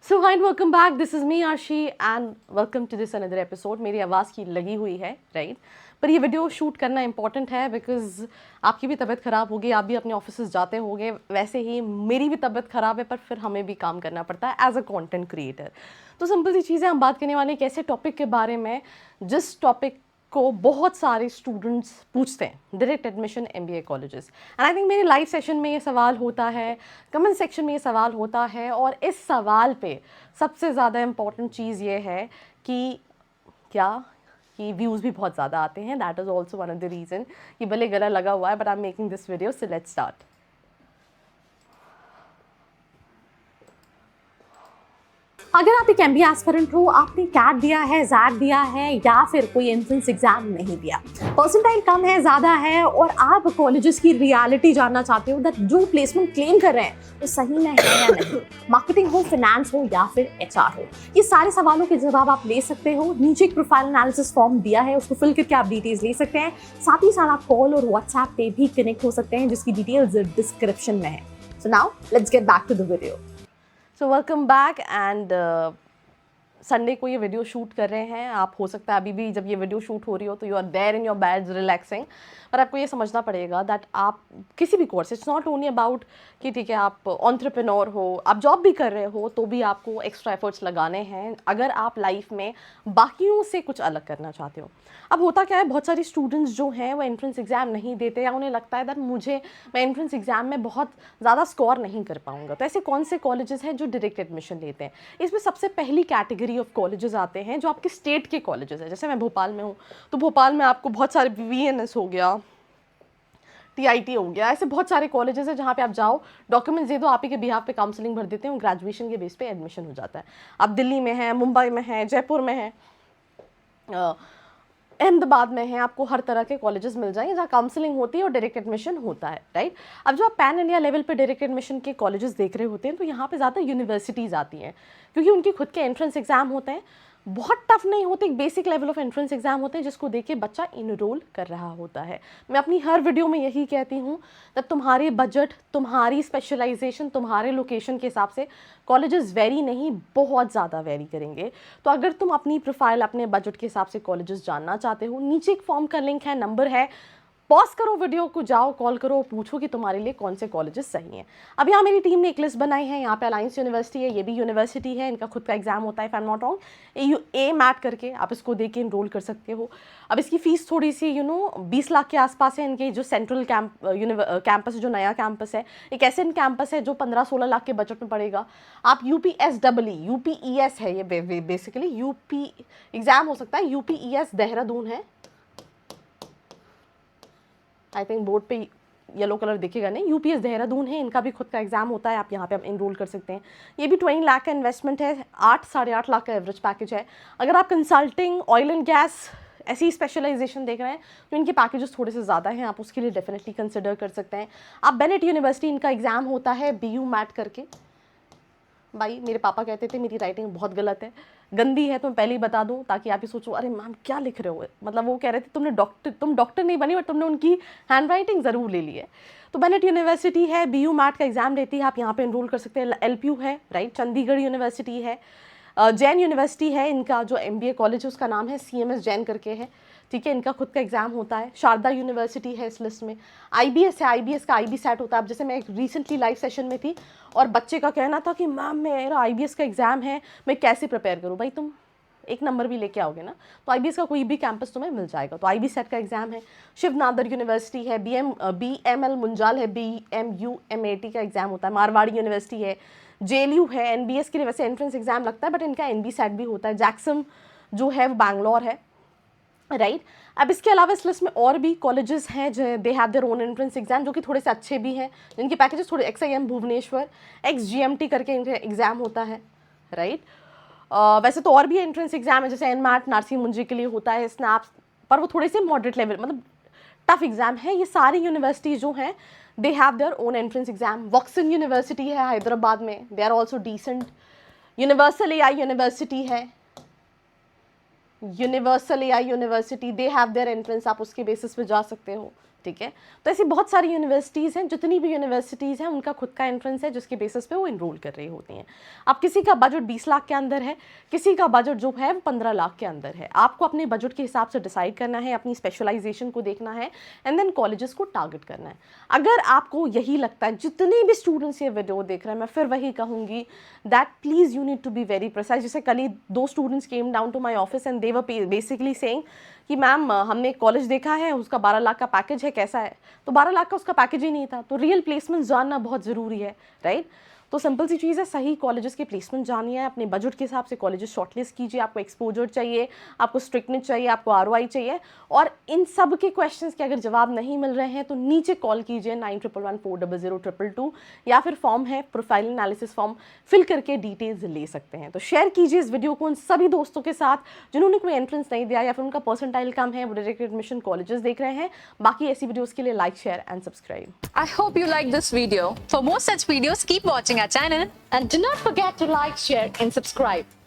So hi welcome back, this is me Ashi and welcome to this another episode. मेरी आवाज़ की लगी हुई है राइट, पर ये वीडियो शूट करना इंपॉर्टेंट है बिकॉज आपकी भी तबीयत ख़राब होगी, आप भी अपने ऑफिस जाते होंगे, वैसे ही मेरी भी तबीयत ख़राब है, पर फिर हमें भी काम करना पड़ता है एज अ कंटेंट क्रिएटर। तो सिंपल सी चीज़ है, हम बात करने वाले एक ऐसे टॉपिक के बारे में जिस टॉपिक को बहुत सारे स्टूडेंट्स पूछते हैं, direct admission MBA colleges. And I think मेरे लाइव सेशन में ये सवाल होता है, कमेंट सेक्शन में ये सवाल होता है, और इस सवाल पे सबसे ज़्यादा इम्पॉर्टेंट चीज़ ये है कि क्या कि व्यूज़ भी बहुत ज़्यादा आते हैं। That is also one of the reason कि भले गला लगा हुआ है, but I am making this video, so let's start. अगर आप एक एमबीए एस्पिरेंट हो, आपने कैट दिया है, जैट दिया है, या फिर कोई एंट्रेंस एग्जाम नहीं दिया, परसेंटाइल कम है, ज़्यादा है, और आप कॉलेजेस की रियलिटी जानना चाहते हो दैट जो प्लेसमेंट क्लेम कर रहे हैं वो सही में है या नहीं, मार्केटिंग हो, फाइनेंस हो, या फिर एचआर हो, ये सारे सवालों के जवाब आप ले सकते हो। नीचे एक प्रोफाइल एनालिसिस फॉर्म दिया है, उसको फिल करके आप डिटेल्स ले सकते हैं। साथ ही साथ आप कॉल और व्हाट्सएप पे भी कनेक्ट हो सकते हैं, जिसकी डिटेल्स डिस्क्रिप्शन में है। So now let's get back to the video. So welcome back and Sunday को ये वीडियो शूट कर रहे हैं आप। हो सकता है अभी भी जब ये वीडियो शूट हो रही हो तो you are there in your beds relaxing, पर आपको ये समझना पड़ेगा दैट आप किसी भी course, it's not only about कि ठीक है आप एंटरप्रेन्योर हो, आप जॉब भी कर रहे हो, तो भी आपको एक्स्ट्रा एफर्ट्स लगाने हैं अगर आप लाइफ में बाकियों से कुछ अलग करना चाहते हो। अब होता क्या है, बहुत सारी स्टूडेंट्स जो हैं वो एंट्रेंस एग्जाम नहीं देते, या उन्हें लगता है दैट मैं एंट्रेंस एग्जाम में बहुत ज़्यादा स्कोर नहीं कर पाऊंगा। तो ऐसे कौन से कॉलेजेस हैं जो डायरेक्ट एडमिशन लेते हैं? इसमें सबसे पहली कैटेगरी ऑफ कॉलेजेस आते हैं जो आपके स्टेट के कॉलेजेस हैं। जैसे मैं भोपाल में हूँ, तो भोपाल में आपको बहुत सारे वीएनएस हो गया, टीआईटी हो गया, ऐसे बहुत सारे कॉलेजेस हैं जहाँ पे आप जाओ, डॉक्यूमेंट्स दे दो, आप ही के बिहाफ पे काउंसलिंग भर देते हैं, ग्रेजुएशन के बेस पे एडमिशन हो जाता है। आप दिल्ली में हैं, मुंबई में हैं, जयपुर में हैं, अहमदाबाद में है, आपको हर तरह के कॉलेजेस मिल जाएंगे जहाँ काउंसलिंग होती है और डायरेक्ट एडमिशन होता है राइट। अब जो आप पैन इंडिया लेवल पे डायरेक्ट एडमिशन के कॉलेजेस देख रहे होते हैं, तो यहाँ पे ज़्यादा यूनिवर्सिटीज़ आती हैं, क्योंकि उनके खुद के एंट्रेंस एग्जाम होते हैं, बहुत टफ नहीं होते, एक basic level of entrance exam होते हैं जिसको देख के बच्चा इनरोल कर रहा होता है। मैं अपनी हर वीडियो में यही कहती हूँ कि तुम्हारे बजट, तुम्हारी स्पेशलाइजेशन, तुम्हारे लोकेशन के हिसाब से कॉलेजेस वेरी नहीं, बहुत ज़्यादा वेरी करेंगे। तो अगर तुम अपनी प्रोफाइल, अपने बजट के हिसाब से कॉलेजेस जानना चाहते हो, नीचे एक फॉर्म का लिंक है, नंबर है, पॉज करो वीडियो को, जाओ कॉल करो, पूछो कि तुम्हारे लिए कौन से कॉलेजेस सही हैं। अब यहाँ मेरी टीम ने एक लिस्ट बनाई है, यहाँ पे अलायंस यूनिवर्सिटी है, ये भी यूनिवर्सिटी है, इनका खुद का एग्जाम होता है, if I am not wrong, a mat करके आप इसको दे के इनरोल कर सकते हो। अब इसकी फीस थोड़ी सी 20 लाख के आसपास है। इनके जो सेंट्रल कैंपस जो नया कैंपस है, एक ऐसे कैंपस है जो 15-16 लाख के बजट में पड़ेगा। आप यूपीएस है, ये बेसिकली यूपी एग्जाम हो सकता है, यूपीएस देहरादून है, आई थिंक बोर्ड पे येलो कलर दिखेगा नहीं, यूपीएस देहरादून है, इनका भी खुद का एग्जाम होता है, आप यहाँ पे इनरोल कर सकते हैं। ये भी 20 लाख का इन्वेस्टमेंट है, 8-8.5 लाख का एवरेज पैकेज है। अगर आप कंसल्टिंग, ऑयल एंड गैस, ऐसी स्पेशलाइजेशन देख रहे हैं तो इनके पैकेजेस थोड़े से ज़्यादा हैं, आप उसके लिए डेफिनेटली कंसिडर कर सकते हैं। आप बेनेट यूनिवर्सिटी, इनका एग्जाम होता है बीयू मैट करके। भाई मेरे पापा कहते थे मेरी राइटिंग बहुत गलत है, गंदी है, तो मैं पहले ही बता दूं ताकि आप ही सोचो अरे मैम क्या लिख रहे हो, मतलब वो कह रहे थे तुम डॉक्टर नहीं बनी और तुमने उनकी हैंड राइटिंग ज़रूर ले ली है। तो बेनेट यूनिवर्सिटी है, बीयू मैट का एग्जाम लेती है, आप यहाँ पे एनरोल कर सकते हैं। एलपीयू है राइट, चंडीगढ़ यूनिवर्सिटी है, जैन यूनिवर्सिटी है, इनका जो एमबीए कॉलेज है उसका नाम है सीएमएस जैन करके है, ठीक है, इनका खुद का एग्जाम होता है। शारदा यूनिवर्सिटी है इस लिस्ट में। आईबीएस है, आईबीएस का आईबी सेट होता है। अब जैसे मैं एक रिसेंटली लाइव सेशन में थी और बच्चे का कहना था कि मैम मेरा आईबीएस का एग्जाम है, मैं कैसे प्रिपेयर करूँ? भाई तुम एक नंबर भी लेके आओगे ना, तो आईबीएस का कोई भी कैंपस तुम्हें मिल जाएगा। तो आईबी सेट का एग्जाम है। शिव नादर यूनिवर्सिटी है, बीएमएल मुंजाल है, बीएमयूएमएटी का एग्जाम होता है। मारवाड़ी यूनिवर्सिटी है, जेएलयू है। एनबीएस के लिए वैसे एंट्रेंस एग्जाम लगता है, बट इनका एनबी सेट भी होता है। जैक्सम जो है वो बैंगलोर है राइट। अब इसके अलावा इस लिस्ट में और भी कॉलेजेस हैं जो दे have their own entrance exam, जो कि थोड़े से अच्छे भी हैं, जिनके पैकेजेस थोड़े, XIM भुवनेश्वर, XGMT करके इनका एग्जाम होता है राइट। वैसे तो और भी एंट्रेंस एग्जाम है, जैसे एनमैट नारसी मुंजी के लिए होता है, स्नैप्स, पर वो थोड़े से मॉडरेट लेवल, मतलब टफ एग्जाम है। ये सारी यूनिवर्सिटी जो हैं they have their own entrance exam. Woxsen university है हैदराबाद में, they are also decent. Universal AI university है, universal AI university, they have their entrance, आप उसके बेसिस पे जा सकते हो ठीक है। तो ऐसी बहुत सारी यूनिवर्सिटीज़ हैं, जितनी भी यूनिवर्सिटीज़ हैं उनका खुद का एंट्रेंस है जिसके बेसिस पे वो इनरोल कर रही होती हैं। अब किसी का बजट 20 लाख के अंदर है, किसी का बजट जो है वो 15 लाख के अंदर है। आपको अपने बजट के हिसाब से डिसाइड करना है, अपनी स्पेशलाइजेशन को देखना है एंड देन कॉलेजेस को टारगेट करना है। अगर आपको यही लगता है, जितने भी स्टूडेंट्स ये वीडियो देख रहे हैं, मैं फिर वही कहूँगी that please you need to be very precise. जैसे कल ही 2 students came down to my office and they were basically saying कि मैम हमने कॉलेज देखा है, उसका 12 लाख का पैकेज है, कैसा है? तो 12 लाख का उसका पैकेज ही नहीं था। तो रियल प्लेसमेंट जानना बहुत ज़रूरी है, राइट? तो सिंपल सी चीज़ है, सही कॉलेजेस के प्लेसमेंट जानिए, अपने बजट के हिसाब से कॉलेजेस शॉर्टलिस्ट कीजिए। आपको एक्सपोजर चाहिए, आपको स्ट्रिक्टनेस चाहिए, आपको आरओआई चाहिए, और इन सब के क्वेश्चंस के अगर जवाब नहीं मिल रहे हैं तो नीचे कॉल कीजिए 9111400222, या फिर फॉर्म है प्रोफाइल एनालिसिस फॉर्म, फिल करके डिटेल्स ले सकते हैं। तो शेयर कीजिए इस वीडियो को उन सभी दोस्तों के साथ जिन्होंने कोई एंट्रेंस नहीं दिया या फिर उनका परसेंटाइल कम है, वो डायरेक्ट एडमिशन कॉलेजेस देख रहे हैं। बाकी ऐसी वीडियोस के लिए like, share and subscribe. I hope you like this video. For more such videos, keep watching our channel. And do not forget to like, share and subscribe.